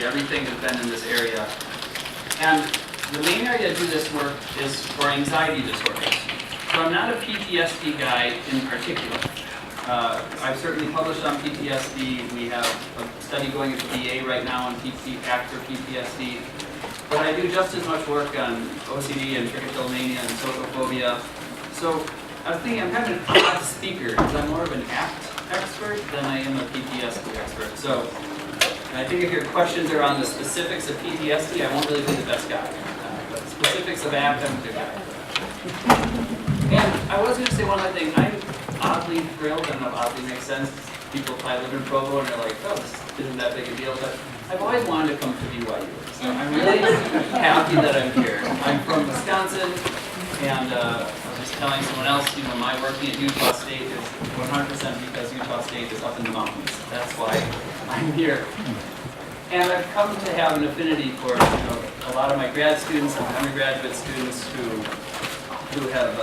PTSD. Everything has been in this area. And the main area to do this work is for anxiety disorders. So I'm not a PTSD guy in particular. I've certainly published on PTSD. We have a study going at the VA right now on after PTSD. But I do just as much work on OCD and trichotillomania and social phobia. So I was thinking I'm kind of an odd speaker because I'm more of an ACT expert than I am a PTSD expert. So I think if your questions are on the specifics of PTSD, I won't really be the best guy. But the specifics of ACT, I'm a good guy. And I was going to say one other thing. I'm oddly thrilled, I don't know if oddly makes sense. People probably live in Provo and they're like, oh, this isn't that big a deal, but I've always wanted to come to BYU. So I'm really happy that I'm here. I'm from Wisconsin, and I was just telling someone else, my working at Utah State is 100% because Utah State is up in the mountains. That's why I'm here. And I've come to have an affinity for a lot of my grad students and undergraduate students who have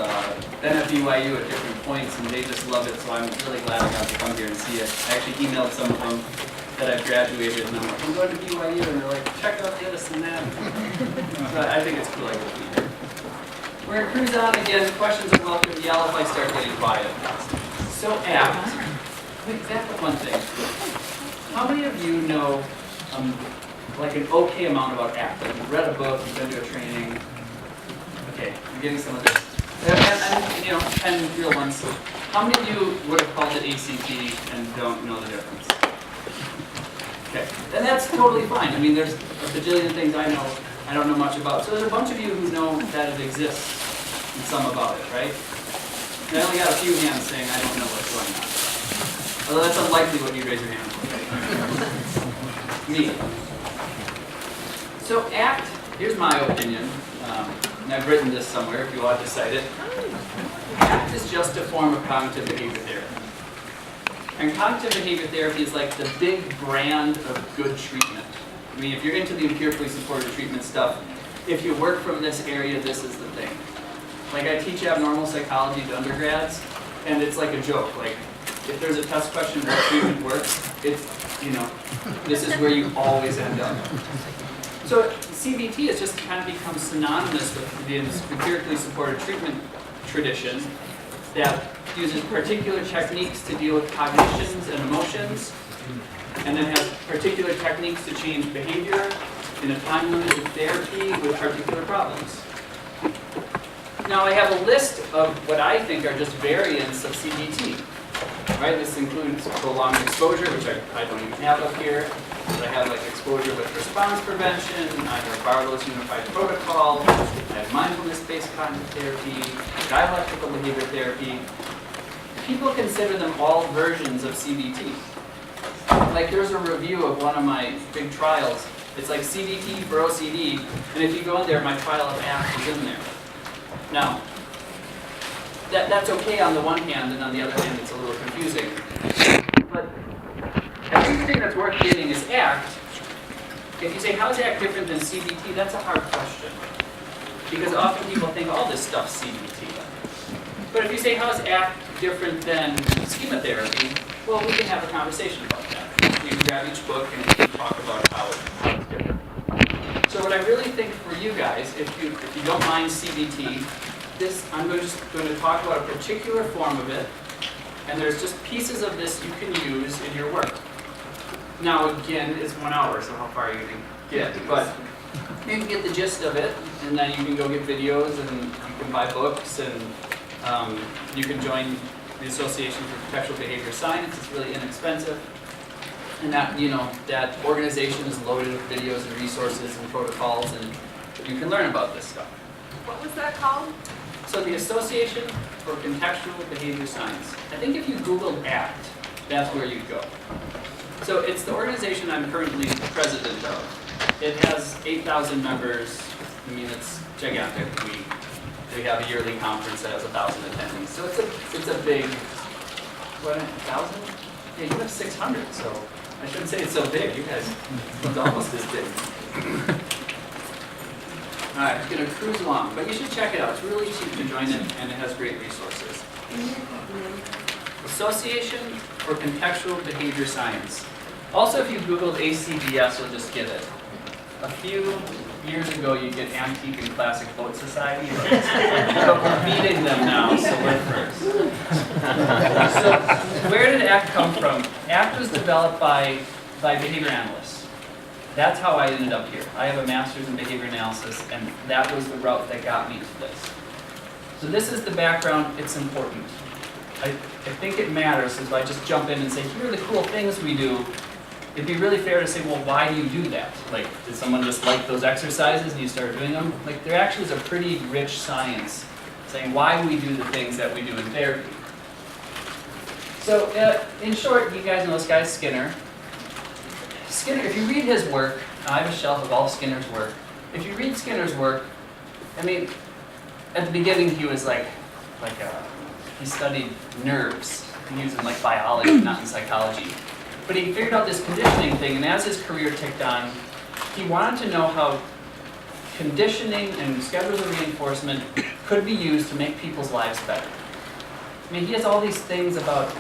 been at BYU at different points, and they just love it, so I'm really glad I got to come here and see it. I actually emailed some of them that I've graduated, and I'm like, I'm going to BYU, and they're like, check out this and that. So I think it's cool I get to be here. We're going to cruise on again. Questions are welcome. Yell if I start getting quiet. So ACT. Exactly one thing. How many of you know like an okay amount about ACT? Like you've read a book, you've been to a training. Okay, I'm getting some of this. And 10 real ones. How many of you would have called it ACT and don't know the difference? Okay, and that's totally fine. I mean, there's a bajillion things I don't know much about. So there's a bunch of you who know that it exists and some about it, right? And I only got a few hands saying I don't know what's going on. Although that's unlikely what you raise your hand for. Me. So ACT, here's my opinion. And I've written this somewhere if you want to cite it. ACT is just a form of cognitive behavior therapy. And cognitive behavior therapy is like the big brand of good treatment. I mean, if you're into the empirically supported treatment stuff, if you work from this area, this is the thing. Like I teach abnormal psychology to undergrads, and it's like a joke. Like, if there's a test question where treatment works, it's, this is where you always end up. So CBT has just kind of become synonymous with the empirically supported treatment tradition that uses particular techniques to deal with cognitions and emotions, and then has particular techniques to change behavior in a time-limited therapy with particular problems. Now I have a list of what I think are just variants of CBT. Right? This includes prolonged exposure, which I don't even have up here. But I have like exposure with response prevention, I have Barlow's Unified Protocol, I have mindfulness-based cognitive therapy, dialectical behavior therapy. People consider them all versions of CBT. Like there's a review of one of my big trials. It's like CBT for OCD, and if you go in there, my trial of ACT is in there. Now, that's okay on the one hand, and on the other hand, it's a little confusing. But I think the thing that's worth getting is ACT. If you say, how is ACT different than CBT, that's a hard question. Because often people think all this stuff's CBT. But if you say, how is ACT different than schema therapy, well, we can have a conversation about that. You can grab each book and we can talk about how it's different. So what I really think for you guys, if you don't mind CBT, I'm just going to talk about a particular form of it, and there's just pieces of this you can use in your work. Now, again, it's 1 hour, so how far are you going to get? But you can get the gist of it, and then you can go get videos, and you can buy books, and you can join the Association for Contextual Behavior Science. It's really inexpensive. And that, that organization is loaded with videos and resources and protocols, and you can learn about this stuff. What was that called? So the Association for Contextual Behavior Science. I think if you Googled ACT, that's where you'd go. So it's the organization I'm currently president of. It has 8,000 members. I mean, it's gigantic. We have a yearly conference that has 1,000 attendees. So it's a big, what, 1,000? Yeah, you have 600, so I shouldn't say it's so big. You guys, it's almost as big. All right, it's going to cruise along, but you should check it out. It's really cheap to join it, and it has great resources. Association for Contextual Behavior Science. Also, if you Googled ACBS, you'll just get it. A few years ago, you get Antique and Classic Boat Society, but we're beating them now, so we're first. So, where did ACT come from? ACT was developed by behavior analysts. That's how I ended up here. I have a master's in behavior analysis, and that was the route that got me to this. So this is the background. It's important. I think it matters, so if I just jump in and say, here are the cool things we do, it'd be really fair to say, well, why do you do that? Like, did someone just like those exercises and you start doing them? Like, there actually is a pretty rich science saying why we do the things that we do in therapy. So, in short, you guys know this guy, Skinner. Skinner, if you read his work, I have a shelf of all Skinner's work. If you read Skinner's work, I mean, at the beginning he was he studied nerves. He was in like biology, not in psychology. But he figured out this conditioning thing, and as his career ticked on, he wanted to know how conditioning and schedules of reinforcement could be used to make people's lives better. I mean, he has all these things about,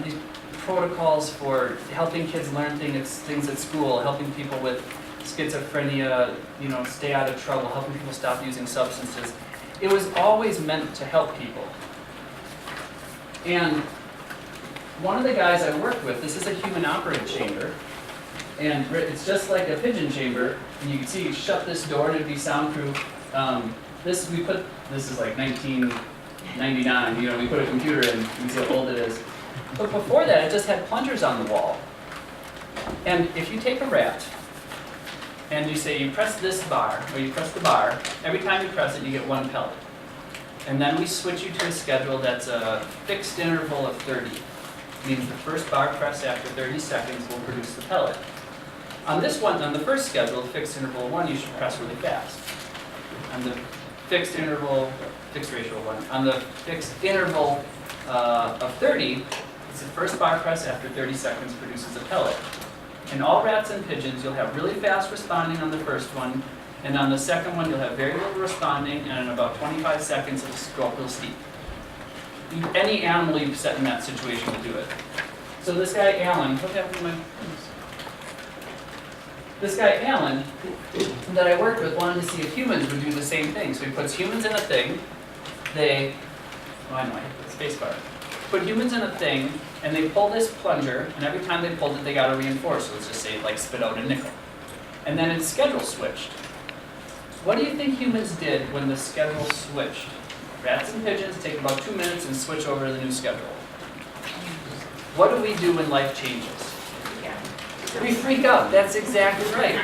these protocols for helping kids learn things at school, helping people with schizophrenia, stay out of trouble, helping people stop using substances. It was always meant to help people. And one of the guys I worked with, this is a human operated chamber, and it's just like a pigeon chamber, and you can see you shut this door and it'd be soundproof. This is like 1999, we put a computer in, you can see how old it is. But before that, it just had plungers on the wall. And if you take a rat, and you say you press this bar, or you press the bar, every time you press it, you get 1 pellet. And then we switch you to a schedule that's a fixed interval of 30. Means the first bar press after 30 seconds will produce the pellet. On this one, on the first schedule, the fixed interval 1, you should press really fast. On the fixed ratio 1, on the fixed interval of 30, it's the first bar press after 30 seconds produces a pellet. In all rats and pigeons, you'll have really fast responding on the first one, and on the second one, you'll have very little responding, and in about 25 seconds, it'll go up real steep. Any animal you've set in that situation will do it. So this guy, Alan, what happened to my... This guy, Alan, that I worked with, wanted to see if humans would do the same thing. So he puts humans in a thing, spacebar. Put humans in a thing, and they pull this plunger, and every time they pulled it, they got to reinforce. So let's just say, spit out a nickel. And then its schedule switched. What do you think humans did when the schedule switched? Rats and pigeons take about 2 minutes and switch over to the new schedule. What do we do when life changes? We freak out. That's exactly right.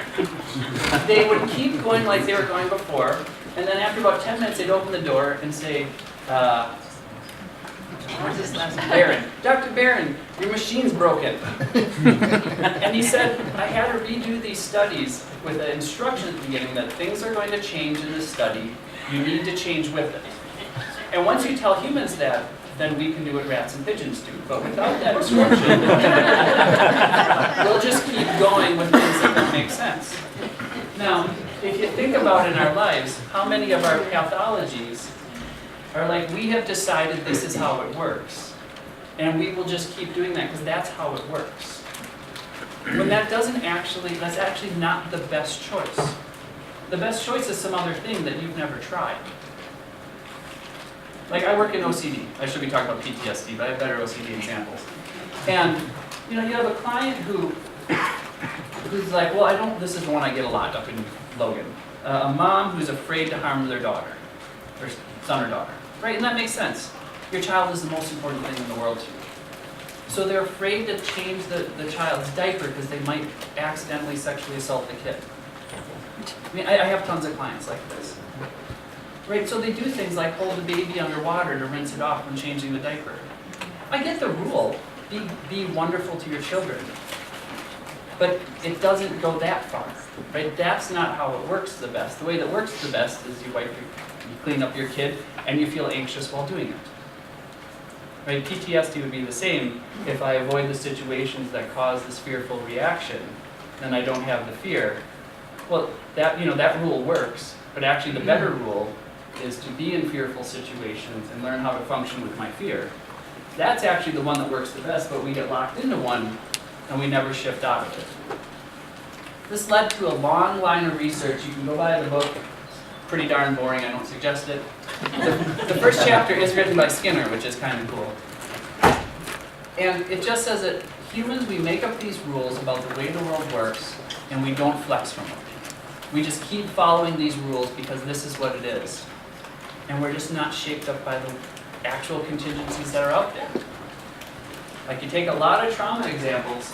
They would keep going like they were going before, and then after about 10 minutes, they'd open the door and say, what's his last name? Barron. Dr. Barron, your machine's broken. And he said, I had to redo these studies with the instruction at the beginning that things are going to change in this study. You need to change with it. And once you tell humans that, then we can do what rats and pigeons do. But without that instruction, we'll just keep going with things that don't make sense. Now, if you think about in our lives, how many of our pathologies are like, we have decided this is how it works. And we will just keep doing that because that's how it works. When that's actually not the best choice. The best choice is some other thing that you've never tried. Like, I work in OCD. I should be talking about Ptsd, but I have better OCD examples. And, you have a client who's like, well, this is the one I get a lot up in Logan. A mom who's afraid to harm their daughter, or son or daughter, right? And that makes sense. Your child is the most important thing in the world to you. So they're afraid to change the child's diaper because they might accidentally sexually assault the kid. I mean, I have tons of clients like this. Right, so they do things like hold the baby underwater to rinse it off when changing the diaper. I get the rule, be wonderful to your children. But it doesn't go that far, right? That's not how it works the best. The way that works the best is you clean up your kid, and you feel anxious while doing it. Right, PTSD would be the same. If I avoid the situations that cause this fearful reaction, then I don't have the fear. Well, that rule works, but actually the better rule is to be in fearful situations and learn how to function with my fear. That's actually the one that works the best, but we get locked into one and we never shift out of it. This led to a long line of research. You can go buy the book. It's pretty darn boring, I don't suggest it. The first chapter is written by Skinner, which is kind of cool. And it just says that humans, we make up these rules about the way the world works, and we don't flex from them. We just keep following these rules because this is what it is. And we're just not shaped up by the actual contingencies that are out there. Like you take a lot of trauma examples,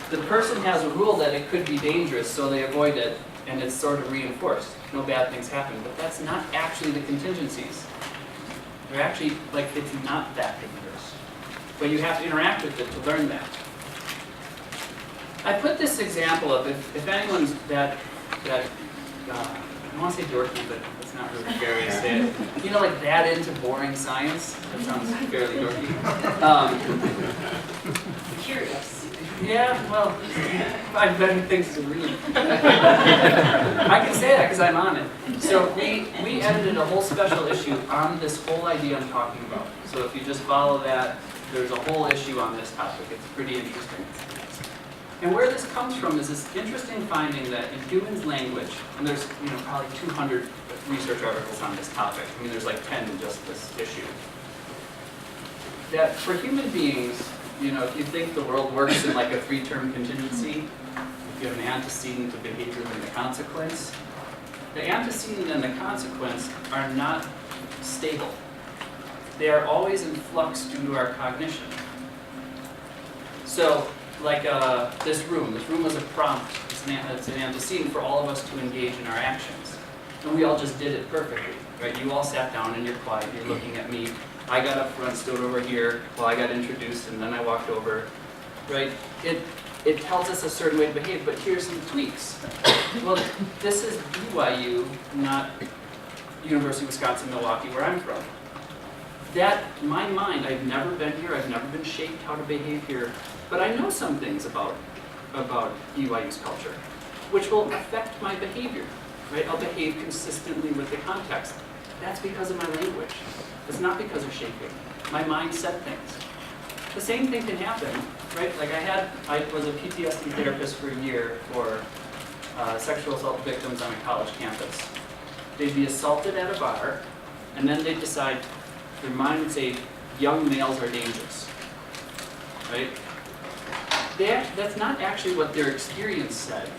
the person has a rule that it could be dangerous, so they avoid it, and it's sort of reinforced. No bad things happen, but that's not actually the contingencies. They're actually, like, it's not that dangerous. But you have to interact with it to learn that. I put this example of, if anyone's that I want to say dorky, but it's not really fair way to say it. You know, like that into boring science? That sounds fairly dorky. Curious. Yeah, well, I have better things to read. I can say that because I'm on it. So we edited a whole special issue on this whole idea I'm talking about. So if you just follow that, there's a whole issue on this topic. It's pretty interesting. And where this comes from is this interesting finding that in humans' language, and there's probably 200 research articles on this topic. I mean, there's like 10 in just this issue. That for human beings, if you think the world works in like a three-term contingency, if you have an antecedent, a behavior, then the consequence, the antecedent and the consequence are not stable. They are always in flux due to our cognition. So, like this room was a prompt. It's an antecedent for all of us to engage in our actions. And we all just did it perfectly, right? You all sat down and you're quiet, you're looking at me. I got up front, stood over here while I got introduced, and then I walked over, right? It tells us a certain way to behave, but here's some tweaks. Well, this is BYU, not University of Wisconsin-Milwaukee, where I'm from. My mind, I've never been here, I've never been shaped how to behave here, but I know some things about BYU's culture, which will affect my behavior, right? I'll behave consistently with the context. That's because of my language. It's not because of shaping. My mind said things. The same thing can happen, right? Like I was a Ptsd therapist for a year for sexual assault victims on a college campus. They'd be assaulted at a bar, and then they'd decide, their mind would say, young males are dangerous, right? That's not actually what their experience said,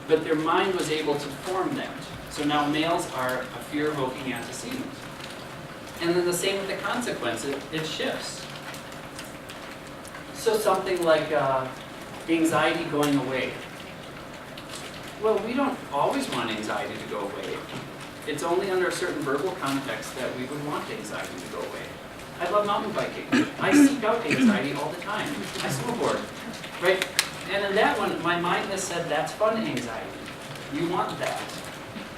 but their mind was able to form that. So now males are a fear-evoking antecedent. And then the same with the consequence, it shifts. So something like anxiety going away. Well, we don't always want anxiety to go away. It's only under a certain verbal context that we would want anxiety to go away. I love mountain biking. I seek out anxiety all the time. I snowboard, right? And in that one, my mind has said that's fun anxiety. You want that.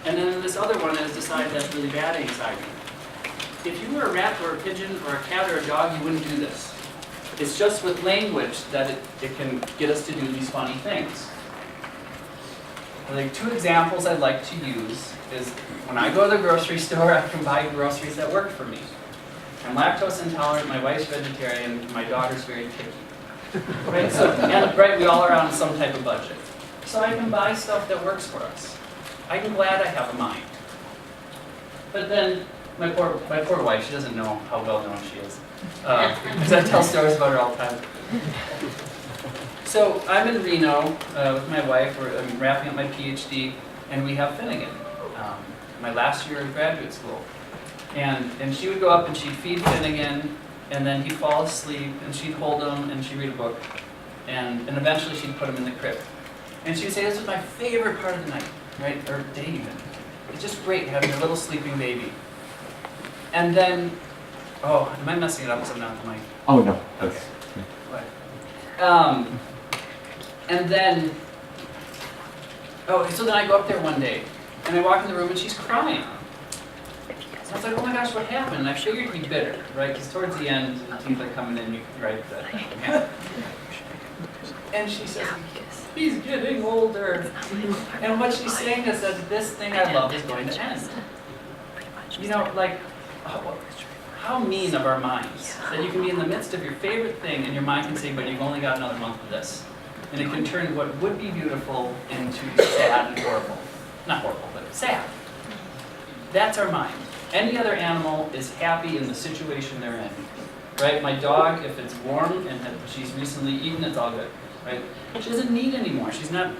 And then in this other one, it has decided that's really bad anxiety. If you were a rat or a pigeon or a cat or a dog, you wouldn't do this. It's just with language that it can get us to do these funny things. Like 2 examples I'd like to use is when I go to the grocery store, I can buy groceries that work for me. I'm lactose intolerant, my wife's vegetarian, my daughter's very picky. Right? We all are on some type of budget. So I can buy stuff that works for us. I'm glad I have a mind. But then my poor wife, she doesn't know how well known she is. Because I tell stories about her all the time. So I'm in Reno with my wife. I'm wrapping up my Ph.D. and we have Finnegan, my last year of graduate school. And she would go up and she'd feed Finnegan, and then he'd fall asleep, and she'd hold him, and she'd read a book, and eventually she'd put him in the crib. And she would say, this was my favorite part of the night, right, or day even. It's just great having a little sleeping baby. And then, oh, am I messing it up because I'm not at the mic? Oh, no. Okay. And then, so then I go up there one day, and I walk in the room, and she's crying. I was like, oh my gosh, what happened? And I figured he'd bitter, right? Because towards the end, the teeth are coming in, right? And she says, he's getting older. And what she's saying is that this thing I love is going to end. Like, how how mean of our minds that you can be in the midst of your favorite thing and your mind can say, but you've only got another month of this. And it can turn what would be beautiful into sad and horrible. Not horrible, but sad. That's our mind. Any other animal is happy in the situation they're in. Right? My dog, if it's warm and she's recently eaten, it's all good. Right? She doesn't need anymore. She's not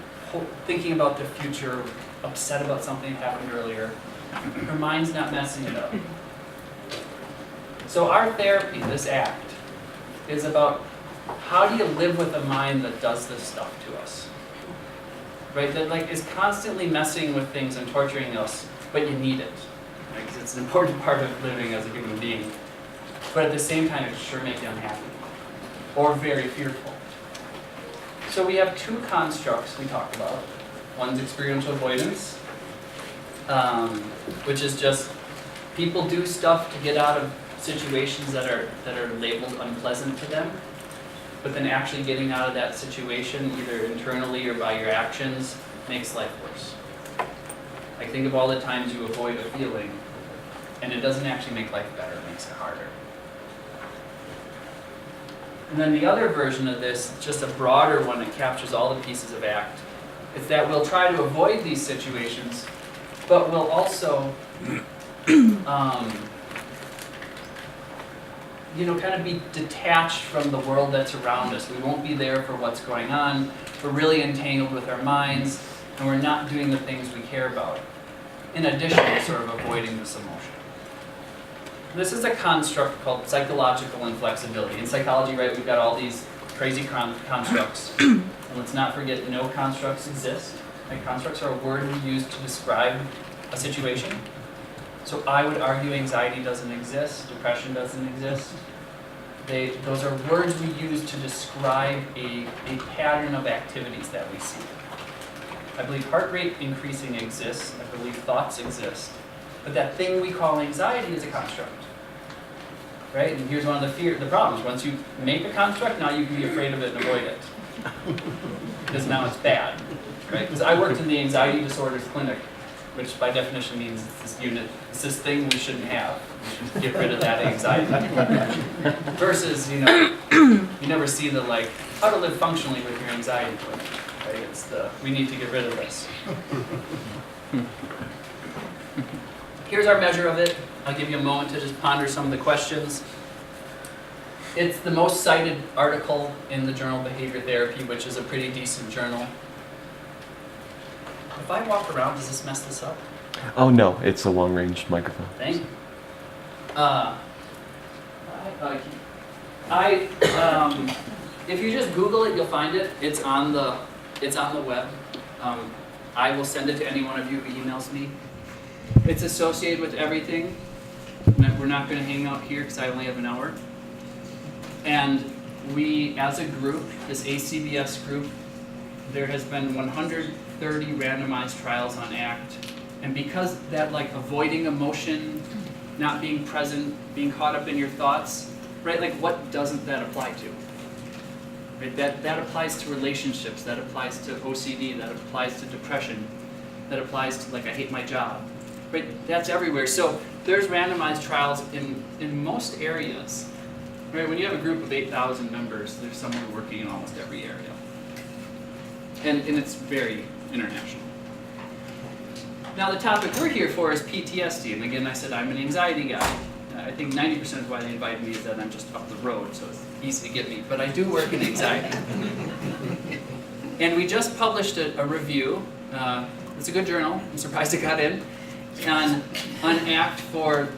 thinking about the future, upset about something that happened earlier. Her mind's not messing it up. So our therapy, this act, is about how do you live with a mind that does this stuff to us? Right? That like is constantly messing with things and torturing us, but you need it. Right? 'Cause it's an important part of living as a human being. But at the same time, it sure makes you unhappy. Or very fearful. So we have two constructs we talked about. One's experiential avoidance, which is just people do stuff to get out of situations that are labeled unpleasant to them, but then actually getting out of that situation, either internally or by your actions, makes life worse. Like think of all the times you avoid a feeling, and it doesn't actually make life better, it makes it harder. And then the other version of this, just a broader one that captures all the pieces of ACT, is that we'll try to avoid these situations, but we'll also kind of be detached from the world that's around us. We won't be there for what's going on. We're really entangled with our minds, and we're not doing the things we care about, in addition to sort of avoiding this emotion. This is a construct called psychological inflexibility. In psychology, right, we've got all these crazy constructs. And let's not forget, no constructs exist. Like, constructs are a word we use to describe a situation. So I would argue anxiety doesn't exist, depression doesn't exist. Those are words we use to describe a pattern of activities that we see. I believe heart rate increasing exists. I believe thoughts exist. But that thing we call anxiety is a construct. Right? And here's one of the problems. Once you make a construct, now you can be afraid of it and avoid it. Because now it's bad. Right? Because I worked in the anxiety disorders clinic, which by definition means it's this unit, it's this thing we shouldn't have. We should get rid of that anxiety. Versus, you never see the how to live functionally with your anxiety clinic. Right? It's we need to get rid of this. Here's our measure of it. I'll give you a moment to just ponder some of the questions. It's the most cited article in the journal Behavior Therapy, which is a pretty decent journal. If I walk around, does this mess this up? Oh no, it's a long-range microphone. Thank you. If you just Google it, you'll find it. It's on the web. I will send it to any one of you who emails me. It's associated with everything. We're not going to hang out here because I only have an hour. And we, as a group, this ACBS group, there has been 130 randomized trials on ACT. And because that avoiding emotion, not being present, being caught up in your thoughts, right? What doesn't that apply to? Right? That applies to relationships, that applies to OCD, that applies to depression, that applies to I hate my job. Right? That's everywhere. So there's randomized trials in most areas. Right? When you have a group of 8,000 members, there's someone working in almost every area. And it's very international. Now the topic we're here for is PTSD. And again, I said I'm an anxiety guy. I think 90% of why they invited me is that I'm just up the road, so it's easy to get me. But I do work in anxiety. And we just published a review. It's a good journal. I'm surprised it got in. On ACT for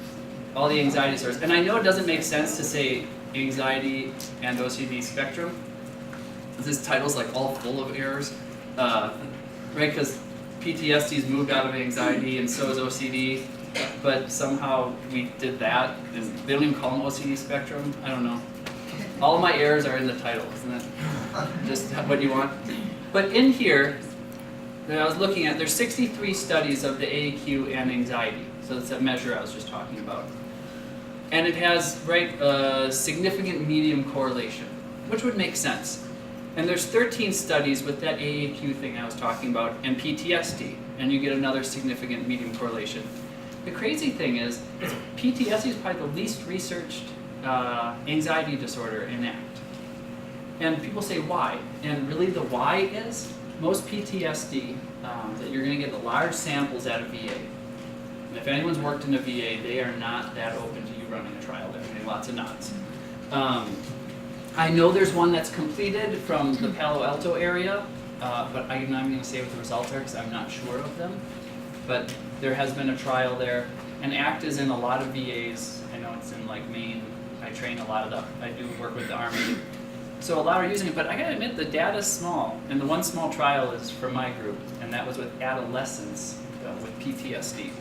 all the anxiety disorders. And I know it doesn't make sense to say anxiety and OCD spectrum. This title's all full of errors, right? Because PTSD's moved out of anxiety and so is OCD, but somehow we did that, and they don't even call them OCD spectrum. I don't know. All of my errors are in the title, isn't that just what you want? But in here, that I was looking at, there's 63 studies of the AAQ and anxiety. So that's that measure I was just talking about. And it has, a significant medium correlation, which would make sense. And there's 13 studies with that AAQ thing I was talking about and PTSD, and you get another significant medium correlation. The crazy thing is PTSD is probably the least researched anxiety disorder in ACT. And people say why? And really the why is most PTSD that you're going to get large samples at a VA. And if anyone's worked in a VA, they are not that open to you running a trial. They're getting lots of nods. I know there's one that's completed from the Palo Alto area, but I'm not going to say what the results are because I'm not sure of them. But there has been a trial there, and ACT is in a lot of VAs. I know it's in like Maine. I train a lot of I do work with the Army. So a lot are using it, but I gotta admit the data's small, and the one small trial is from my group, and that was with Adolescence with PTSD.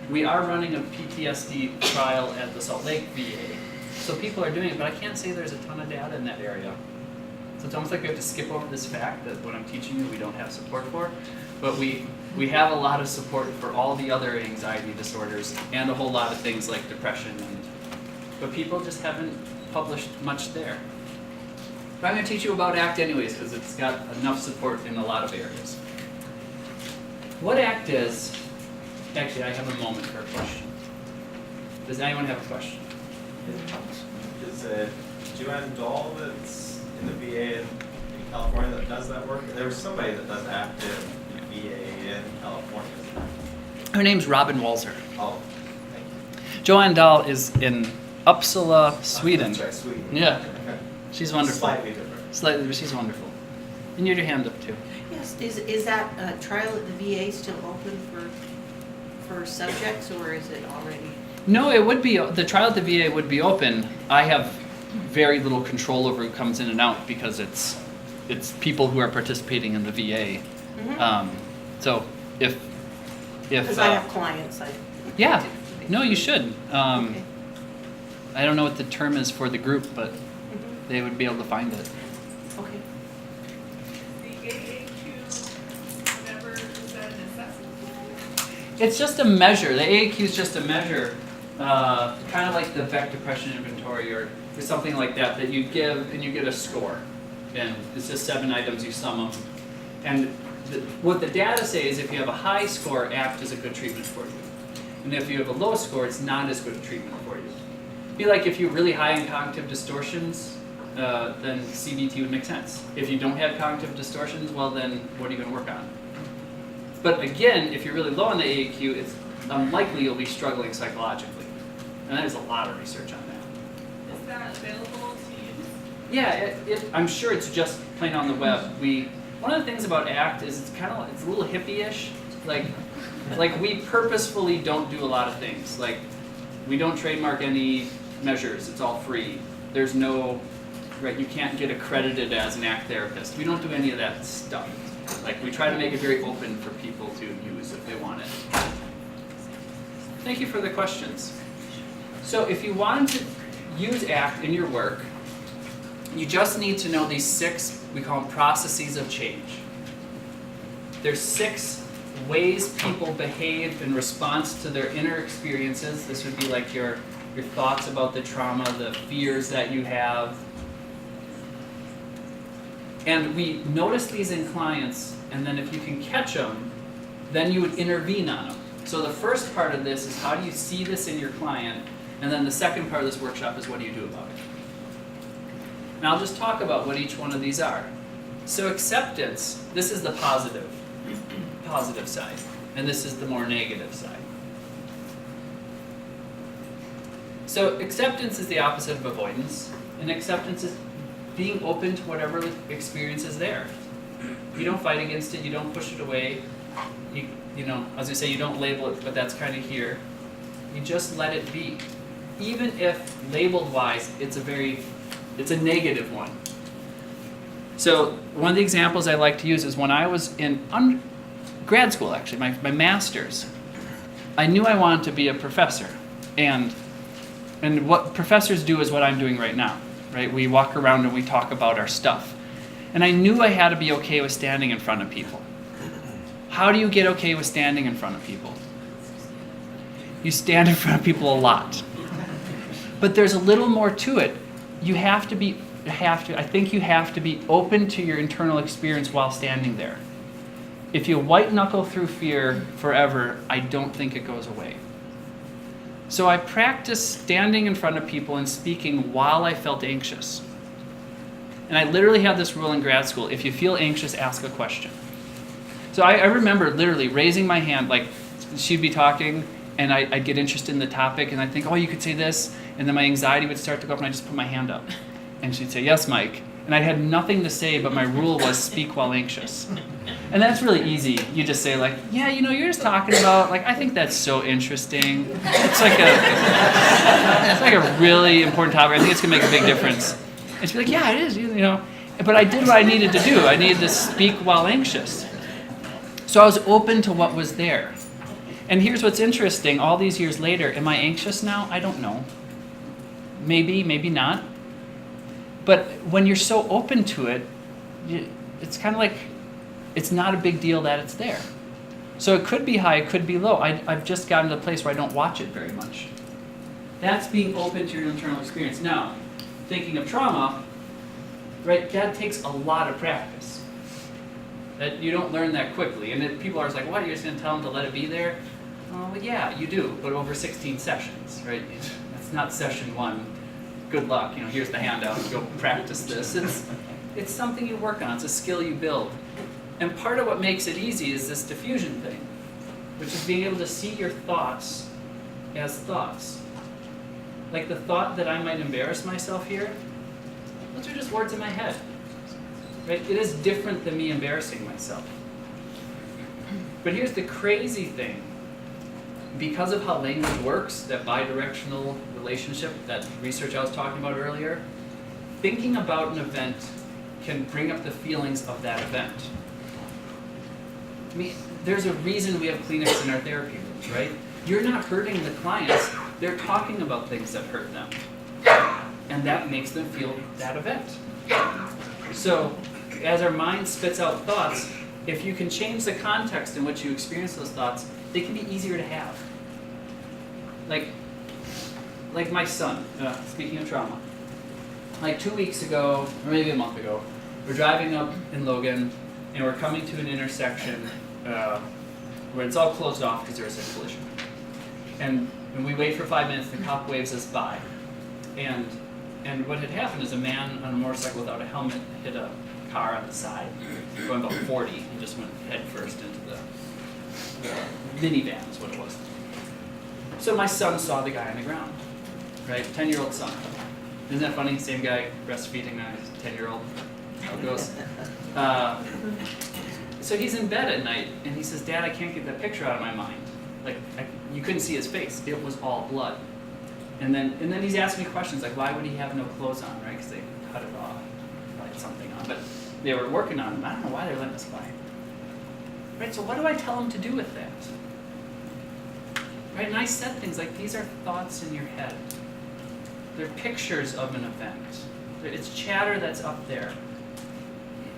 We are running a PTSD trial at the Salt Lake VA, so people are doing it, but I can't say there's a ton of data in that area. So it's almost like we have to skip over this fact that what I'm teaching you we don't have support for, but we have a lot of support for all the other anxiety disorders and a whole lot of things like depression, but people just haven't published much there. But I'm going to teach you about ACT anyways because it's got enough support in a lot of areas. What ACT is, actually I have a moment for a question. Does anyone have a question? Is it Joanne Dahl that's in the VA in California that does that work? There was somebody that does ACT in VA in California. Her name's Robin Walzer. Oh, thank you. Joanne Dahl is in Uppsala, Sweden. That's right, Sweden. Yeah. Okay. She's wonderful. Slightly different. Slightly, but she's wonderful. And you had your hand up too. Yes, is that trial at the VA still open for subjects, or is it already? No, it would be, the trial at the VA would be open. I have very little control over who comes in and out because it's people who are participating in the VA. Mm-hmm. So if Because I have clients. yeah, no, you should. Okay. I don't know what the term is for the group, but they would be able to find it. Okay. The AAQ, whatever, is that an assessment? It's just a measure. The AAQ is just a measure, kind of like the Beck Depression Inventory or something like that, that you give and you get a score. And it's just 7 items, you sum them. And what the data say is if you have a high score, ACT is a good treatment for you. And if you have a low score, it's not as good a treatment for you. It'd be like if you're really high in cognitive distortions, then CBT would make sense. If you don't have cognitive distortions, well then what are you going to work on? But again, if you're really low on the AAQ, it's unlikely you'll be struggling psychologically. And there's a lot of research on that. Is that available to use? Yeah, I'm sure it's just plain on the web. One of the things about ACT is it's a little hippie-ish. Like we purposefully don't do a lot of things. Like we don't trademark any measures. It's all free. There's no, right, you can't get accredited as an ACT therapist. We don't do any of that stuff. Like we try to make it very open for people to use if they want it. Thank you for the questions. So if you want to use ACT in your work, you just need to know these 6, we call them processes of change. There's 6 ways people behave in response to their inner experiences. This would be like your thoughts about the trauma, the fears that you have. And we notice these in clients, and then if you can catch them, then you would intervene on them. So the first part of this is how do you see this in your client, and then the second part of this workshop is what do you do about it. And I'll just talk about what each one of these are. So acceptance, this is the positive side, and this is the more negative side. So acceptance is the opposite of avoidance, and acceptance is being open to whatever experience is there. You don't fight against it, you don't push it away. You know, as I say, you don't label it, but that's kind of here. You just let it be. Even if labeled wise, it's a negative one. So one of the examples I like to use is when I was in grad school, actually, my master's, I knew I wanted to be a professor. And what professors do is what I'm doing right now, right? We walk around and we talk about our stuff. And I knew I had to be okay with standing in front of people. How do you get okay with standing in front of people? You stand in front of people a lot. But there's a little more to it. I think you have to be open to your internal experience while standing there. If you white knuckle through fear forever, I don't think it goes away. So I practiced standing in front of people and speaking while I felt anxious. And I literally had this rule in grad school: if you feel anxious, ask a question. So I remember literally raising my hand, like she'd be talking, and I'd get interested in the topic, and I'd think, oh, you could say this, and then my anxiety would start to go up, and I'd just put my hand up. And she'd say, yes, Mike. And I had nothing to say, but my rule was speak while anxious. And that's really easy. You just say like, yeah, you know, you're just talking about, like, I think that's so interesting. It's like a really important topic. I think it's gonna make a big difference. And she'd be like, yeah, it is, you know. But I did what I needed to do. I needed to speak while anxious. So I was open to what was there. And here's what's interesting. All these years later, am I anxious now? I don't know. Maybe, maybe not. But when you're so open to it, it's kind of like, it's not a big deal that it's there. So it could be high, it could be low. I've just gotten to the place where I don't watch it very much. That's being open to your internal experience. Now, thinking of trauma, right, that takes a lot of practice. That you don't learn that quickly. And people are just like, what, you're just going to tell them to let it be there? Well, yeah, you do, but over 16 sessions, right? That's not session 1. Good luck, you know, here's the handout, go practice this. It's something you work on, it's a skill you build. And part of what makes it easy is this diffusion thing, which is being able to see your thoughts as thoughts. Like the thought that I might embarrass myself here, those are just words in my head. Right? It is different than me embarrassing myself. But here's the crazy thing. Because of how language works, that bidirectional relationship, that research I was talking about earlier, thinking about an event can bring up the feelings of that event. I mean, there's a reason we have Kleenex in our therapy rooms, right? You're not hurting the clients, they're talking about things that hurt them. And that makes them feel that event. So, as our mind spits out thoughts, if you can change the context in which you experience those thoughts, they can be easier to have. Like my son, speaking of trauma, like 2 weeks ago, or maybe a month ago, we're driving up in Logan, and we're coming to an intersection where it's all closed off because there's a collision. And we wait for 5 minutes, the cop waves us by. And what had happened is a man on a motorcycle without a helmet hit a car on the side, going about 40, and just went head first into the minivan is what it was. So my son saw the guy on the ground, right? 10-year-old son. Isn't that funny? Same guy breastfeeding a 10-year-old. How it goes. So he's in bed at night, and he says, Dad, I can't get that picture out of my mind. Like, you couldn't see his face. It was all blood. And then he's asking me questions like, why would he have no clothes on, right? Because they cut it off, like something on. But they were working on him. I don't know why they're letting us by. Right, so what do I tell him to do with that? Right, and I said things like, these are thoughts in your head. They're pictures of an event. It's chatter that's up there.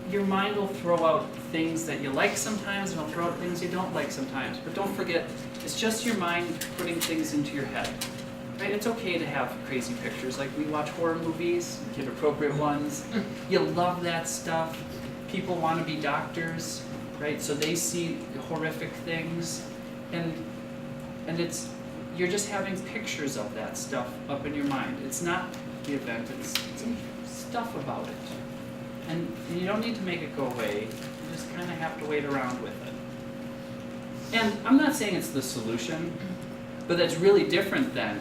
Your mind will throw out things that you like sometimes, and it'll throw out things you don't like sometimes. But don't forget, it's just your mind putting things into your head. Right? It's okay to have crazy pictures. Like we watch horror movies, kid-appropriate ones. You love that stuff. People want to be doctors, right? So they see horrific things, and it's you're just having pictures of that stuff up in your mind. It's not the event. It's stuff about it. And you don't need to make it go away. You just kind of have to wait around with it. And I'm not saying it's the solution, but that's really different than,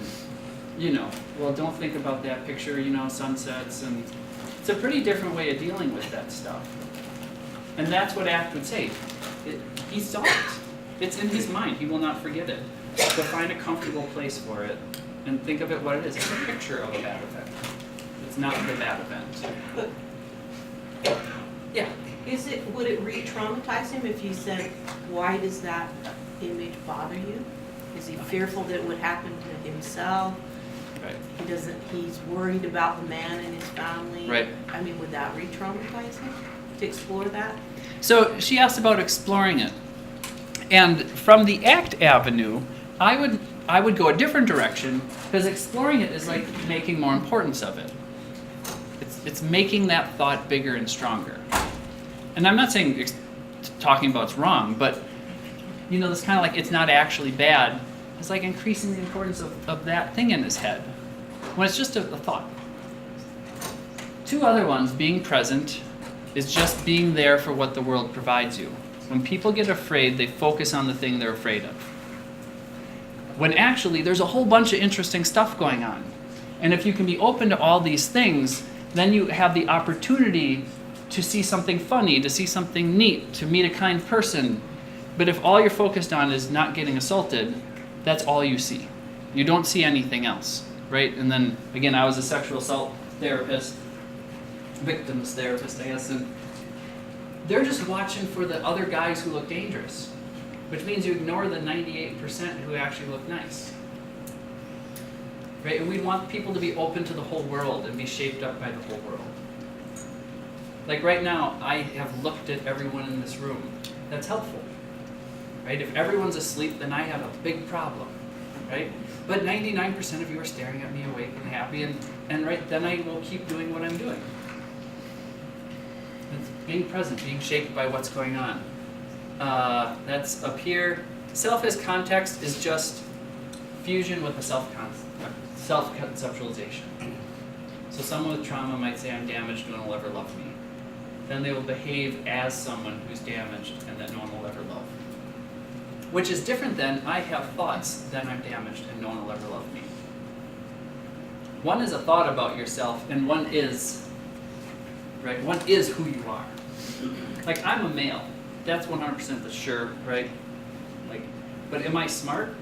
well, don't think about that picture, sunsets. And it's a pretty different way of dealing with that stuff. And that's what Act would say. He saw it. It's in his mind. He will not forget it. So find a comfortable place for it and think of it what it is. It's a picture of a bad event. It's not the bad event. Yeah. Would it re-traumatize him if you said, why does that image bother you? Is he fearful that it would happen to himself? Right. He's worried about the man and his family? Right. I mean, would that re-traumatize him to explore that? So she asked about exploring it. And from the ACT avenue, I would go a different direction, because exploring it is like making more importance of it. It's making that thought bigger and stronger. And I'm not saying talking about it's wrong, but it's kind of like it's not actually bad. is like increasing the importance of that thing in his head, when it's just a thought. Two other ones, being present is just being there for what the world provides you. When people get afraid, they focus on the thing they're afraid of. When actually, there's a whole bunch of interesting stuff going on. And if you can be open to all these things, then you have the opportunity to see something funny, to see something neat, to meet a kind person. But if all you're focused on is not getting assaulted, that's all you see. You don't see anything else, right? And then, again, I was a sexual assault therapist, victims therapist, I guess, and they're just watching for the other guys who look dangerous, which means you ignore the 98% who actually look nice. Right? And we want people to be open to the whole world and be shaped up by the whole world. Like right now, I have looked at everyone in this room. That's helpful. Right? If everyone's asleep, then I have a big problem. Right? But 99% of you are staring at me awake and happy, and right, then I will keep doing what I'm doing. It's being present, being shaped by what's going on. That's up here. Self as context is just fusion with a self-conceptualization. So someone with trauma might say, I'm damaged, no one will ever love me. Then they will behave as someone who's damaged and that no one will ever love. Which is different than, I have thoughts, then I'm damaged and no one will ever love me. One is a thought about yourself, and one is, right? One is who you are. Like, I'm a male. That's 100% the sure, right? Like, but am I smart?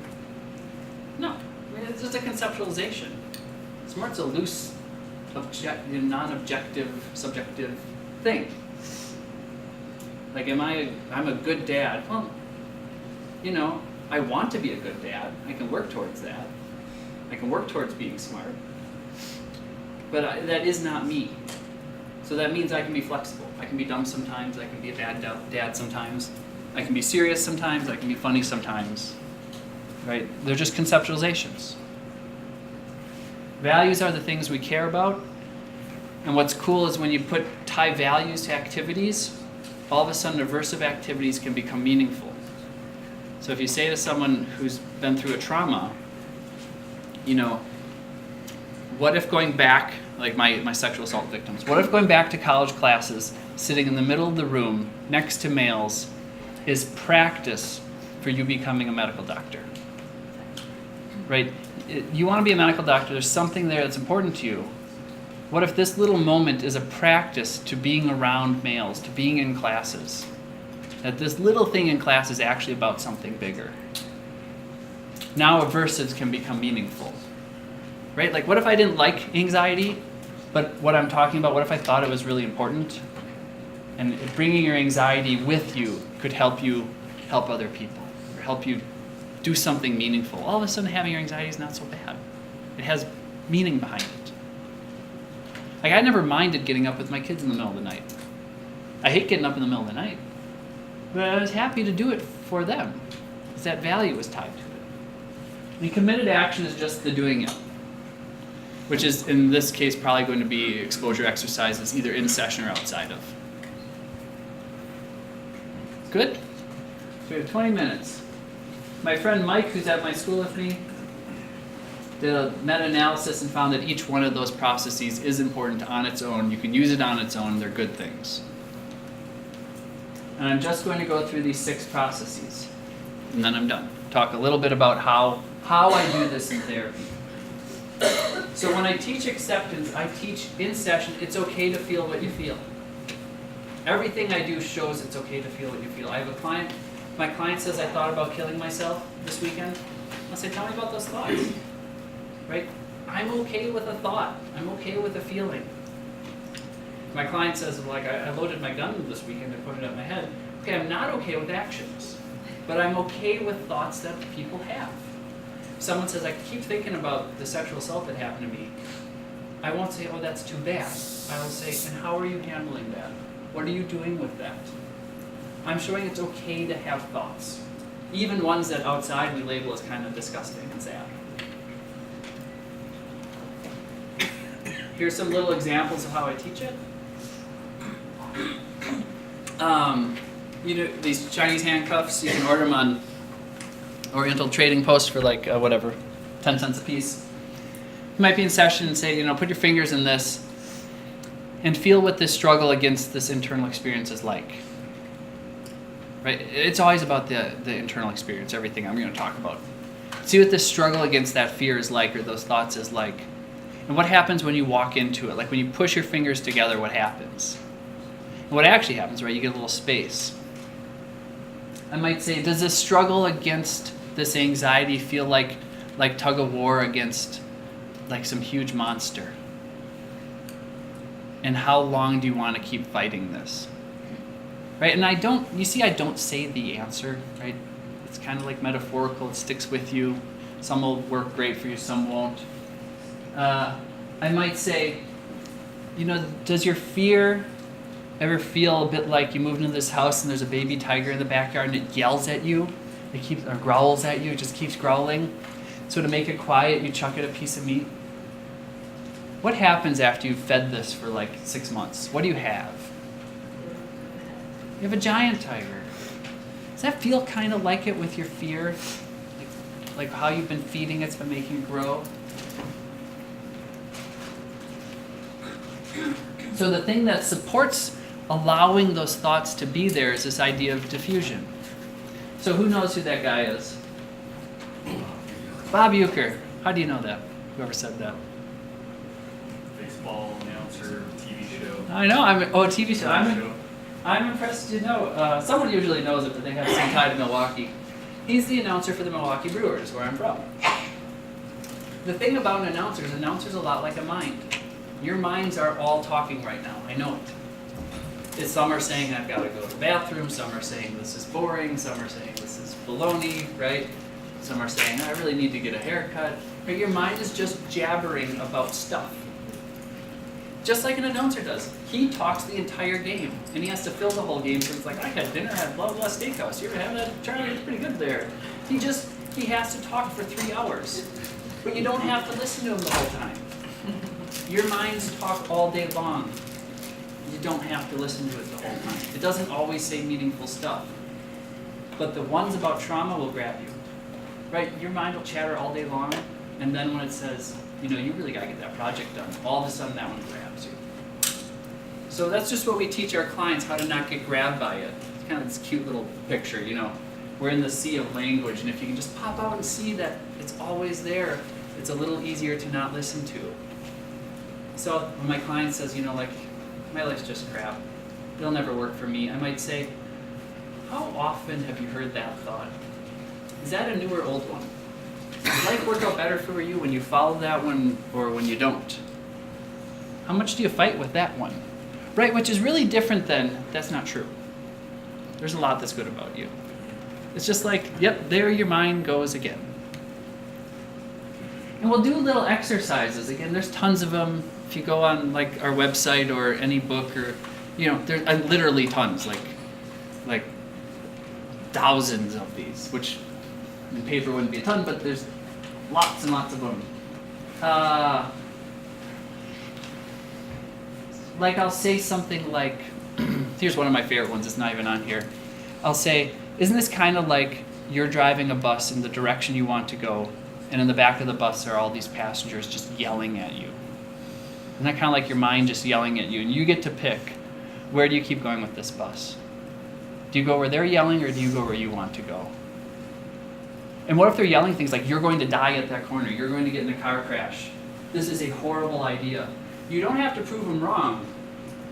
No. I mean, it's just a conceptualization. Smart's a loose, non-objective, subjective thing. Like, I'm a good dad? Well, you know, I want to be a good dad. I can work towards that. I can work towards being smart. But that is not me. So that means I can be flexible. I can be dumb sometimes. I can be a bad dad sometimes. I can be serious sometimes. I can be funny sometimes. Right? They're just conceptualizations. Values are the things we care about. And what's cool is when you tie values to activities, all of a sudden aversive activities can become meaningful. So if you say to someone who's been through a trauma, you know, what if going back, like my sexual assault victims, what if going back to college classes, sitting in the middle of the room next to males, is practice for you becoming a medical doctor? Right? You want to be a medical doctor, there's something there that's important to you. What if this little moment is a practice to being around males, to being in classes? That this little thing in class is actually about something bigger. Now aversives can become meaningful. Right? Like, what if I didn't like anxiety, but what I'm talking about, what if I thought it was really important? And bringing your anxiety with you could help you help other people, or help you do something meaningful. All of a sudden, having your anxiety is not so bad. It has meaning behind it. Like, I never minded getting up with my kids in the middle of the night. I hate getting up in the middle of the night. But I was happy to do it for them, because that value was tied to it. And committed action is just the doing it, which is, in this case, probably going to be exposure exercises, either in session or outside of. Good? So we have 20 minutes. My friend Mike, who's at my school with me, did a meta-analysis and found that each one of those processes is important on its own. You can use it on its own. They're good things. And I'm just going to go through these 6 processes, and then I'm done. Talk a little bit about how I do this in therapy. So when I teach acceptance, I teach in session, it's okay to feel what you feel. Everything I do shows it's okay to feel what you feel. I have a client, my client says, I thought about killing myself this weekend. I'll say, tell me about those thoughts. Right? I'm okay with a thought. I'm okay with a feeling. My client says, like, I loaded my gun this weekend and put it at my head. Okay, I'm not okay with actions, but I'm okay with thoughts that people have. If someone says, I keep thinking about the sexual assault that happened to me, I won't say, oh, that's too bad. I will say, and how are you handling that? What are you doing with that? I'm showing it's okay to have thoughts, even ones that outside we label as kind of disgusting and sad. Here's some little examples of how I teach it. You know, these Chinese handcuffs, you can order them on Oriental trading post for like whatever, 10 cents a piece. You might be in session and say, put your fingers in this and feel what this struggle against this internal experience is like. Right? It's always about the internal experience, everything I'm going to talk about. See what this struggle against that fear is like, or those thoughts is like. And what happens when you walk into it? Like when you push your fingers together, what happens? And what actually happens, right? You get a little space. I might say, does this struggle against this anxiety feel like tug of war against like some huge monster? And how long do you want to keep fighting this? Right? And I don't say the answer, right? It's kind of like metaphorical, it sticks with you. Some will work great for you, some won't. I might say, does your fear ever feel a bit like you moved into this house and there's a baby tiger in the backyard and it yells at you? Or growls at you, it just keeps growling. So to make it quiet, you chuck it a piece of meat. What happens after you've fed this for like 6 months? What do you have? You have a giant tiger. Does that feel kind of like it with your fear? Like how you've been feeding it's been making it grow? So the thing that supports allowing those thoughts to be there is this idea of diffusion. So who knows who that guy is? Bob Uecker. How do you know that? Whoever said that? Baseball announcer, TV show. I know. TV show. I'm impressed to know. Someone usually knows it, but they have some tie to Milwaukee. He's the announcer for the Milwaukee Brewers, where I'm from. The thing about an announcer is a lot like a mind. Your minds are all talking right now. I know it. Some are saying I've got to go to the bathroom. Some are saying this is boring. Some are saying this is baloney, right? Some are saying I really need to get a haircut. But your mind is just jabbering about stuff. Just like an announcer does. He talks the entire game, and he has to fill the whole game, so it's like, I had dinner at blah blah steakhouse. You ever have that, Charlie? It's pretty good there. He has to talk for 3 hours. But you don't have to listen to him the whole time. Your minds talk all day long. You don't have to listen to it the whole time. It doesn't always say meaningful stuff. But the ones about trauma will grab you. Right? Your mind will chatter all day long, and then when it says, you really got to get that project done, all of a sudden that one grabs you. So that's just what we teach our clients, how to not get grabbed by it. It's kind of this cute little picture, We're in the sea of language, and if you can just pop out and see that it's always there, it's a little easier to not listen to. So when my client says, my life's just crap, it'll never work for me, I might say, how often have you heard that thought? Is that a new or old one? Does life work out better for you when you follow that one or when you don't? How much do you fight with that one? Right, which is really different than, that's not true. There's a lot that's good about you. It's just like, yep, there your mind goes again. And we'll do little exercises. Again, there's tons of them. If you go on like our website or any book or, there's literally tons, like thousands of these, which in paper wouldn't be a ton, but there's lots and lots of them. I'll say something like, here's one of my favorite ones, it's not even on here. I'll say, isn't this kind of like you're driving a bus in the direction you want to go, and in the back of the bus are all these passengers just yelling at you? Isn't that kind of like your mind just yelling at you? And you get to pick, where do you keep going with this bus? Do you go where they're yelling, or do you go where you want to go? And what if they're yelling things like, you're going to die at that corner, you're going to get in a car crash, this is a horrible idea? You don't have to prove them wrong.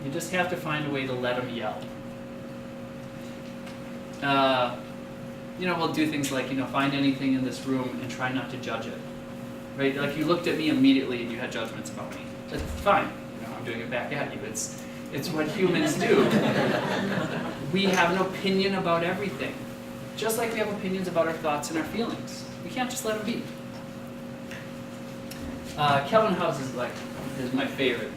You just have to find a way to let them yell. We'll do things like, find anything in this room and try not to judge it. Right? Like you looked at me immediately and you had judgments about me. That's fine. I'm doing it back at you. It's what humans do. We have an opinion about everything. Just like we have opinions about our thoughts and our feelings. We can't just let them be. Kelvin House is my favorite.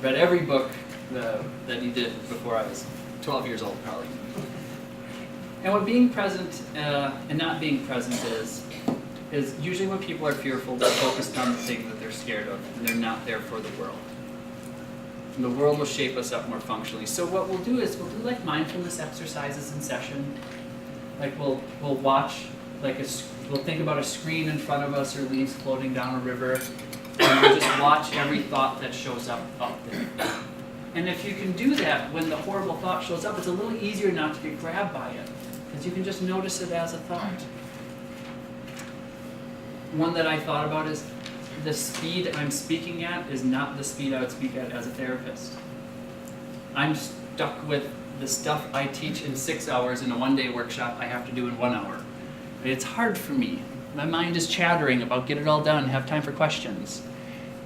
Read every book that he did before I was 12 years old, probably. And what being present and not being present is usually when people are fearful, they're focused on the thing that they're scared of, and they're not there for the world. And the world will shape us up more functionally. So what we'll do is we'll do like mindfulness exercises in session. Like we'll watch, like we'll think about a screen in front of us or leaves floating down a river, and we'll just watch every thought that shows up there. And if you can do that when the horrible thought shows up, it's a little easier not to get grabbed by it, because you can just notice it as a thought. One that I thought about is the speed I'm speaking at is not the speed I would speak at as a therapist. I'm stuck with the stuff I teach in 6 hours in a one-day workshop I have to do in 1 hour. It's hard for me. My mind is chattering about get it all done, have time for questions.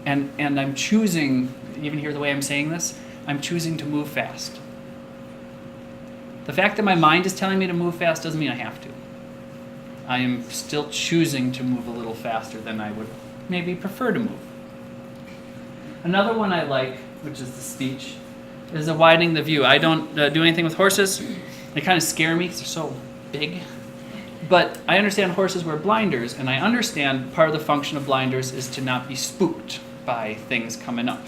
And I'm choosing, even hear the way I'm saying this, I'm choosing to move fast. The fact that my mind is telling me to move fast doesn't mean I have to. I am still choosing to move a little faster than I would maybe prefer to move. Another one I like, which is the speech, is a widening the view. I don't do anything with horses. They kind of scare me because they're so big. But I understand horses wear blinders, and I understand part of the function of blinders is to not be spooked by things coming up.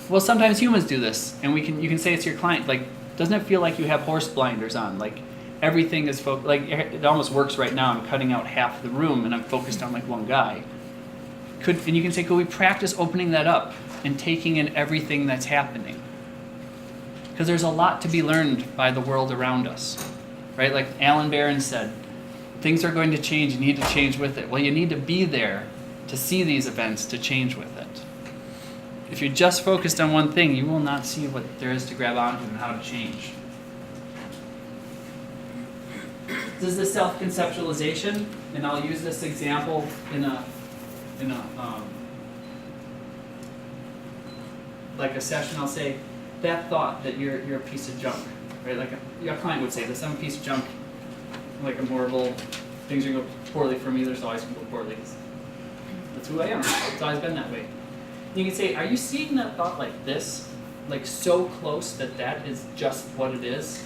Well, sometimes humans do this, and you can say it's your client, like, doesn't it feel like you have horse blinders on? Like, everything is focused, like, it almost works right now. I'm cutting out half the room, and I'm focused on, like, one guy. And you can say, could we practice opening that up and taking in everything that's happening? Because there's a lot to be learned by the world around us, right? Like Alan Barron said, things are going to change, you need to change with it. Well, you need to be there to see these events, to change with it. If you're just focused on one thing, you will not see what there is to grab onto and how to change. This is the self-conceptualization, and I'll use this example in a like a session. I'll say that thought that you're a piece of junk, right? Like your client would say this: I'm a piece of junk, like I'm horrible. Things are going to go poorly for me. There's always going to go poorly. That's who I am. It's always been that way. You can say, are you seeing that thought like this, like so close that that is just what it is,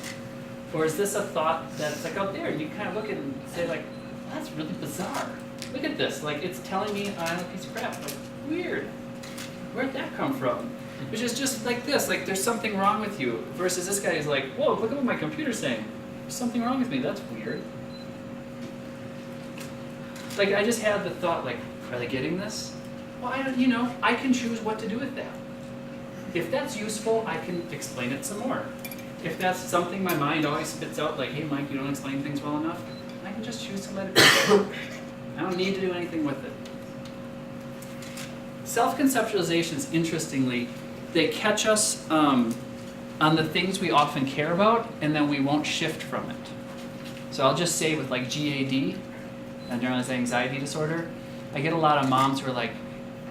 or is this a thought that's like out there? And you kind of look at it and say like, that's really bizarre. Look at this, like it's telling me I'm a piece of crap. Like, weird. Where'd that come from? Which is just like this, like there's something wrong with you. Versus this guy is like, whoa, look at what my computer's saying. There's something wrong with me, that's weird. Like I just had the thought, like, are they getting this? Well, I can choose what to do with that. If that's useful, I can explain it some more. If that's something my mind always spits out, like, hey Mike, you don't explain things well enough, I can just choose to let it go. I don't need to do anything with it. Self-conceptualizations, interestingly, they catch us on the things we often care about, and then we won't shift from it. So I'll just say with like GAD, generalized anxiety disorder, I get a lot of moms who are like,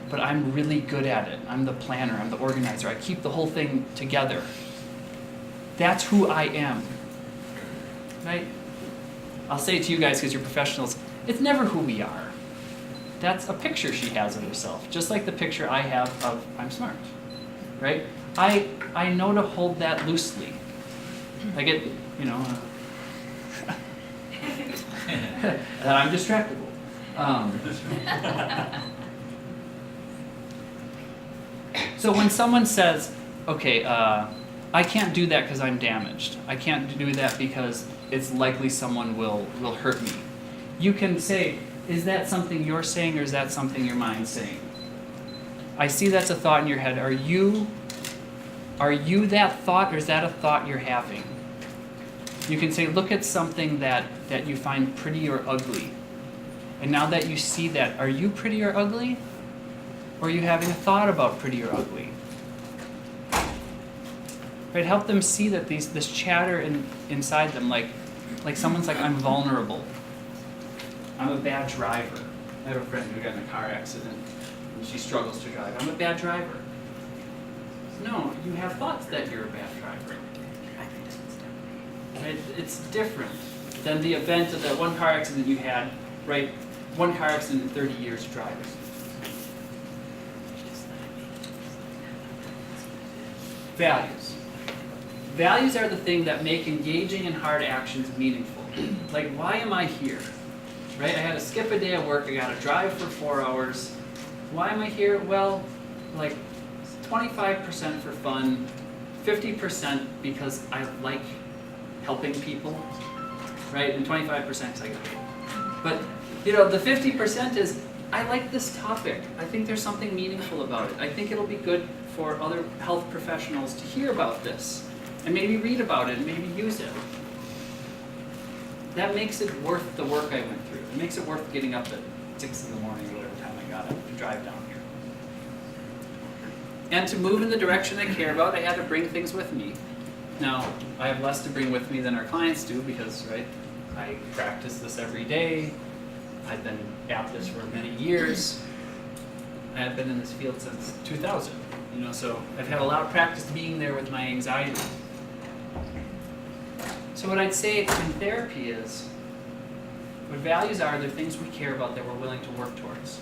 but I'm really good at it. I'm the planner, I'm the organizer, I keep the whole thing together. That's who I am, right? I'll say it to you guys because you're professionals, it's never who we are. That's a picture she has of herself, just like the picture I have of I'm smart, right? I know to hold that loosely. I get, that I'm distractible. So when someone says, okay, I can't do that because I'm damaged. I can't do that because it's likely someone will hurt me. You can say, is that something you're saying or is that something your mind's saying? I see that's a thought in your head. Are you that thought or is that a thought you're having? You can say, look at something that you find pretty or ugly. And now that you see that, are you pretty or ugly? Or are you having a thought about pretty or ugly? Right? Help them see that this chatter inside them, like someone's like, I'm vulnerable. I'm a bad driver. I have a friend who got in a car accident and she struggles to drive. I'm a bad driver. No, you have thoughts that you're a bad driver. Right? It's different than the event of that one car accident you had, right? One car accident in 30 years of driving. Values. Values are the thing that make engaging in hard actions meaningful. Like, why am I here? Right? I had to skip a day of work, I got to drive for 4 hours. Why am I here? Well, like 25% for fun, 50% because I like helping people, right? And 25% because I get paid. But, you know, the 50% is, I like this topic. I think there's something meaningful about it. I think it'll be good for other health professionals to hear about this and maybe read about it and maybe use it. That makes it worth the work I went through. It makes it worth getting up at 6 in the morning or whatever time I got up to drive down here. And to move in the direction I care about, I had to bring things with me. Now, I have less to bring with me than our clients do because, right, I practice this every day. I've been at this for many years. I have been in this field since 2000, you know, so I've had a lot of practice being there with my anxiety. So what I'd say in therapy is, what values are, they're things we care about that we're willing to work towards.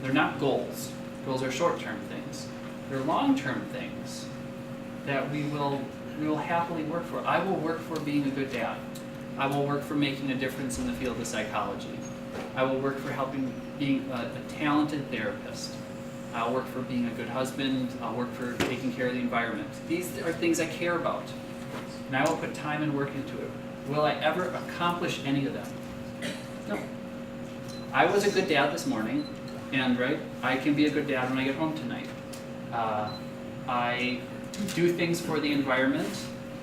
They're not goals. Goals are short-term things. They're long-term things that we will happily work for. I will work for being a good dad. I will work for making a difference in the field of psychology. I will work for helping being a talented therapist. I'll work for being a good husband. I'll work for taking care of the environment. These are things I care about. And I will put time and work into it. Will I ever accomplish any of them? No. I was a good dad this morning, and right, I can be a good dad when I get home tonight. I do things for the environment,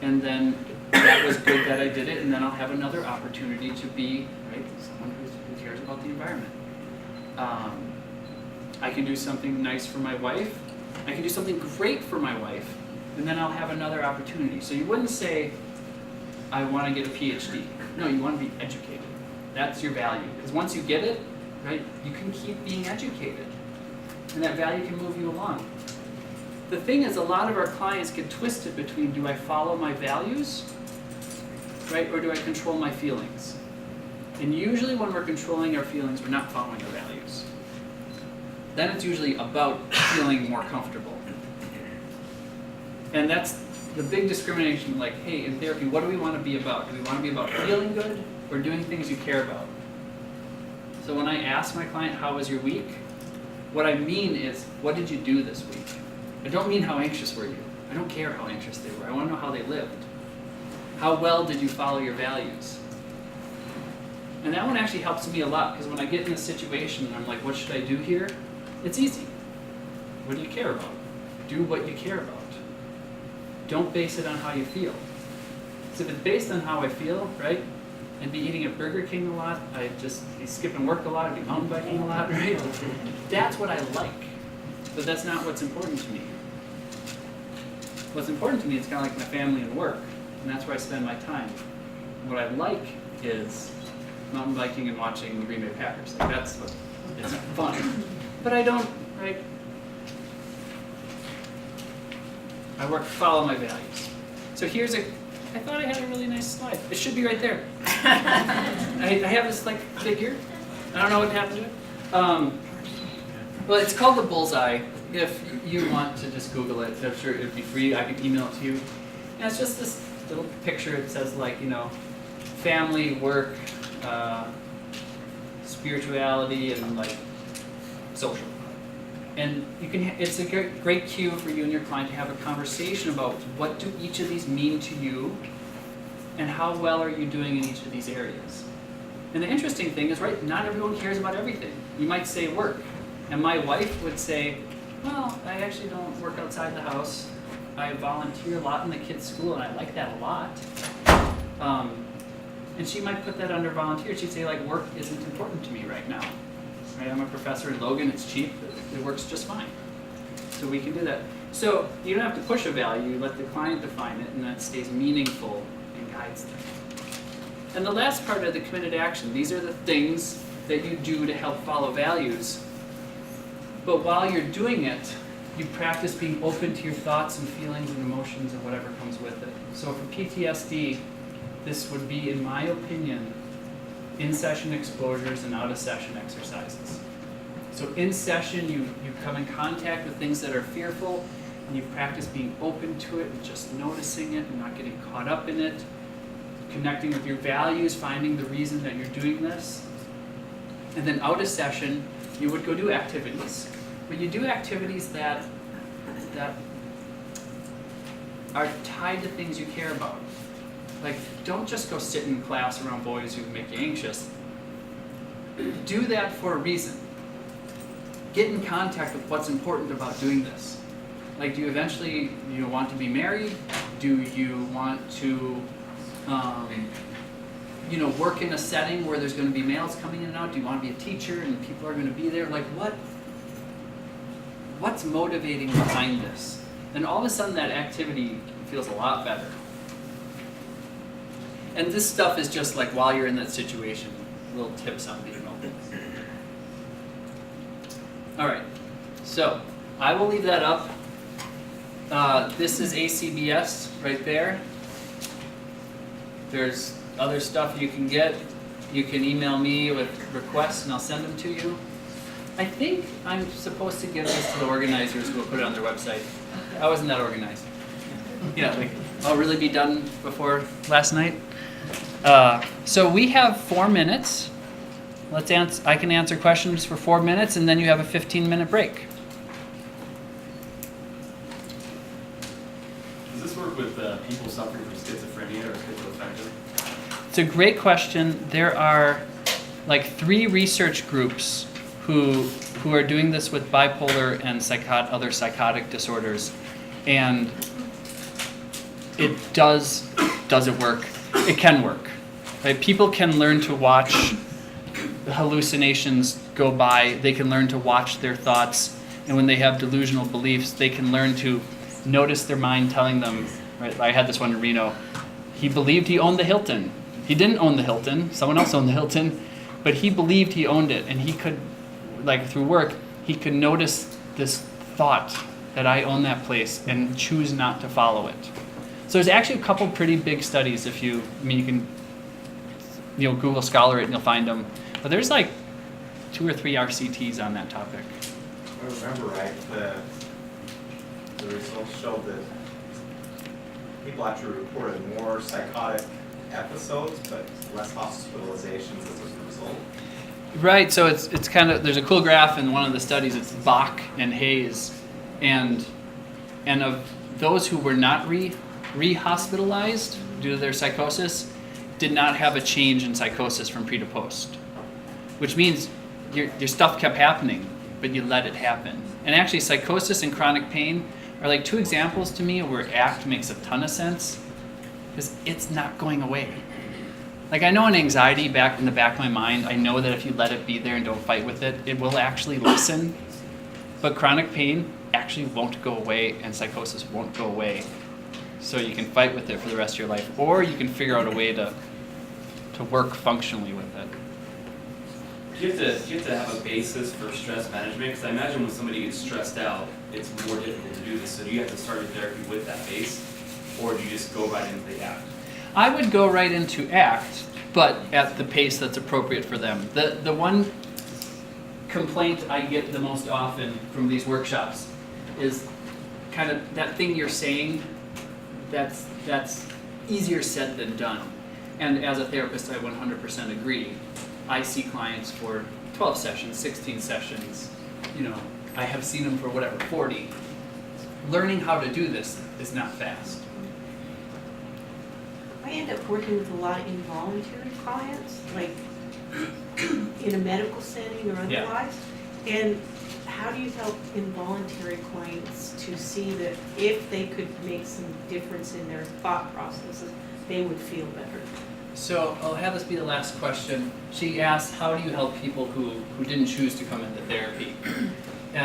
and then that was good that I did it, and then I'll have another opportunity to be, right, someone who cares about the environment. I can do something nice for my wife. I can do something great for my wife, and then I'll have another opportunity. So you wouldn't say, I want to get a Ptsd. No, you want to be educated. That's your value. Because once you get it, right, you can keep being educated. And that value can move you along. The thing is, a lot of our clients get twisted between, do I follow my values, right, or do I control my feelings? And usually when we're controlling our feelings, we're not following our values. Then it's usually about feeling more comfortable. And that's the big discrimination, like, hey, in therapy, what do we want to be about? Do we want to be about feeling good or doing things you care about? So when I ask my client, how was your week? What I mean is, what did you do this week? I don't mean how anxious were you. I don't care how anxious they were. I want to know how they lived. How well did you follow your values? And that one actually helps me a lot, because when I get in a situation and I'm like, what should I do here? It's easy. What do you care about? Do what you care about. Don't base it on how you feel. So if it's based on how I feel, right? I'd be eating at Burger King a lot. I'd just be skipping work a lot. I'd be mountain biking a lot, right? That's what I like. But that's not what's important to me. What's important to me is kind of like my family and work. And that's where I spend my time. What I like is mountain biking and watching the Green Bay Packers. Like that's what is fun. But I don't, right? I work to follow my values. So here's I thought I had a really nice slide. It should be right there. I have this like figure. I don't know what happened to it. Well, it's called the bullseye. If you want to just Google it, I'm sure it'd be free. I can email it to you. And it's just this little picture. It says like, you know, family, work, spirituality, and like social. And you can. It's a great cue for you and your client to have a conversation about what do each of these mean to you, and how well are you doing in each of these areas. And the interesting thing is, right, not everyone cares about everything. You might say work, and my wife would say, well, I actually don't work outside the house. I volunteer a lot in the kids' school, and I like that a lot. And she might put that under volunteer. She'd say, like, work isn't important to me right now. Right? I'm a professor in Logan. It's cheap. It works just fine. So we can do that. So you don't have to push a value. You let the client define it, and that stays meaningful and guides them. And the last part of the committed action, these are the things that you do to help follow values. But while you're doing it, you practice being open to your thoughts and feelings and emotions and whatever comes with it. So for PTSD, this would be, in my opinion, in-session exposures and out-of-session exercises. So in session, you come in contact with things that are fearful, and you practice being open to it and just noticing it and not getting caught up in it, connecting with your values, finding the reason that you're doing this. And then out of session, you would go do activities. But you do activities that are tied to things you care about. Like, don't just go sit in class around boys who make you anxious. Do that for a reason. Get in contact with what's important about doing this. Like, do you eventually want to be married? Do you want to work in a setting where there's going to be males coming in and out? Do you want to be a teacher and people are going to be there? Like, what's motivating behind this? And all of a sudden that activity feels a lot better. And this stuff is just like while you're in that situation, little tips on being open. All right, so I will leave that up. This is ACBS right there. There's other stuff you can get. You can email me with requests and I'll send them to you. I think I'm supposed to give this to the organizers who will put it on their website. I wasn't that organized. Yeah, like, I'll really be done before last night. So we have 4 minutes. I can answer questions for 4 minutes and then you have a 15-minute break. Does this work with people suffering from schizophrenia or schizoaffective? It's a great question. There are like 3 research groups who are doing this with bipolar and other psychotic disorders, and does it work? It can work. Right? People can learn to watch the hallucinations go by. They can learn to watch their thoughts, and when they have delusional beliefs, they can learn to notice their mind telling them. Right? I had this one in Reno. He believed he owned the Hilton. He didn't own the Hilton. Someone else owned the Hilton, but he believed he owned it, and he could, like through work, he could notice this thought that I own that place and choose not to follow it. So there's actually a couple pretty big studies. You can Google Scholar it and you'll find them. But there's like 2 or 3 RCTs on that topic. If I remember right, the results showed that people actually reported more psychotic episodes, but less hospitalizations as a result. Right, so it's kind of, there's a cool graph in one of the studies. It's Bach and Hayes, and of those who were not re-hospitalized due to their psychosis, did not have a change in psychosis from pre to post, which means your stuff kept happening, but you let it happen. And actually, psychosis and chronic pain are like 2 examples to me where ACT makes a ton of sense, because it's not going away. Like, I know in anxiety, back in the back of my mind, I know that if you let it be there and don't fight with it, it will actually lessen. But chronic pain actually won't go away, and psychosis won't go away. So you can fight with it for the rest of your life, or you can figure out a way to work functionally with it. Do you have to have a basis for stress management? Because I imagine when somebody gets stressed out, it's more difficult to do this. So do you have to start your therapy with that base, or do you just go right into the ACT? I would go right into ACT, but at the pace that's appropriate for them. The one complaint I get the most often from these workshops is kind of that thing you're saying, that's easier said than done. And as a therapist, I 100% agree. I see clients for 12 sessions, 16 sessions. I have seen them for 40. Learning how to do this is not fast. I end up working with a lot of involuntary clients, like in a medical setting or otherwise. Yeah. And how do you help involuntary clients to see that if they could make some difference in their thought processes, they would feel better? So I'll have this be the last question. She asked, how do you help people who didn't choose to come into therapy?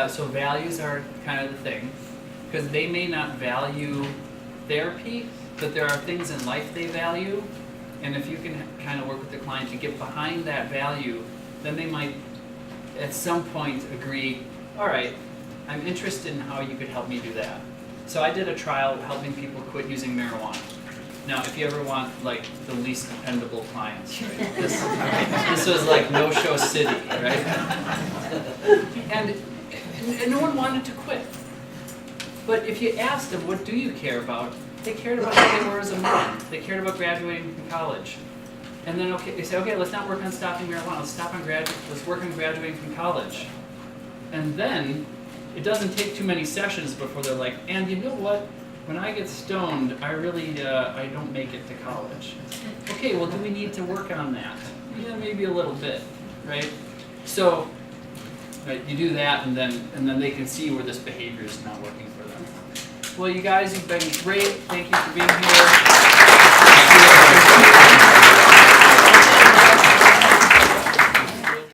So values are kind of the thing, because they may not value therapy, but there are things in life they value, and if you can kind of work with the client to get behind that value, then they might at some point agree, all right, I'm interested in how you could help me do that. So I did a trial helping people quit using marijuana. Now, if you ever want like the least dependable clients, right? This was like no-show city, right? And no one wanted to quit. But if you asked them, what do you care about? They cared about who they were as a mom. They cared about graduating from college. And then they say, okay, let's not work on stopping marijuana. Let's work on graduating from college. And then it doesn't take too many sessions before they're like, and you know what? when I get stoned, I really, I don't make it to college. Okay, well, do we need to work on that? Yeah, maybe a little bit, right? So, right, you do that, and then they can see where this behavior is not working for them. Well, you guys have been great. Thank you for being here.